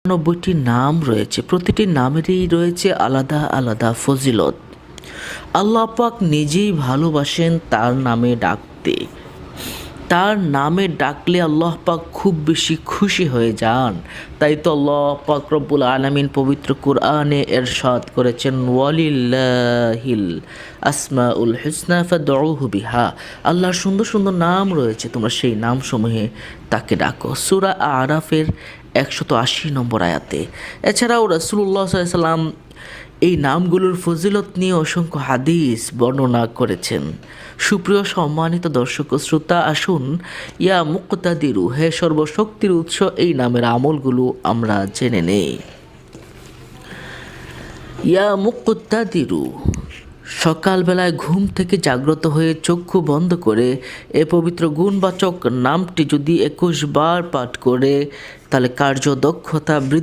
৯৯টি নাম রয়েছে, প্রতিটি নামেরই রয়েছে আলাদা আলাদা ফজিলত। আল্লাহ পাক নিজেই ভালোবাসেন তার নামে ডাকতে। তার নামে ডাকলে আল্লাহ পাক খুব বেশি খুশি হয়ে যান। তাই তো আল্লাহ পাক রব্বুল আলামিন পবিত্র কুরআনে এরশাদ করেছেন, ওয়ালিল্লাহিল আসমাউল হুসনা ফাদউহু বিহা। আল্লাহর সুন্দর সুন্দর নাম রয়েছে, তোমরা সেই নামসমূহে তাকে ডাকো। সূরা আরাফের 180 নম্বর আয়াতে। এছাড়াও রাসূলুল্লাহ সাল্লাল্লাহু আলাইহি সাল্লাম এই নামগুলোর ফজিলত নিয়ে অসংখ্য হাদিস বর্ণনা করেছেন। সুপ্রিয় সম্মানিত দর্শক ও শ্রোতা, আসুন ইয়া মুক্তাদিরু, হে সর্বশক্তির উৎস, এই নামের আমলগুলো আমরা জেনে নেই। ইয়া মুক্তাদিরু, সকালবেলায় ঘুম থেকে জাগ্রত হয়ে চক্ষু বন্ধ করে এ পবিত্র গুণবাচক নামটি যদি 21 বার পাঠ করে, তাহলে কার্যদক্ষতা বৃদ্ধি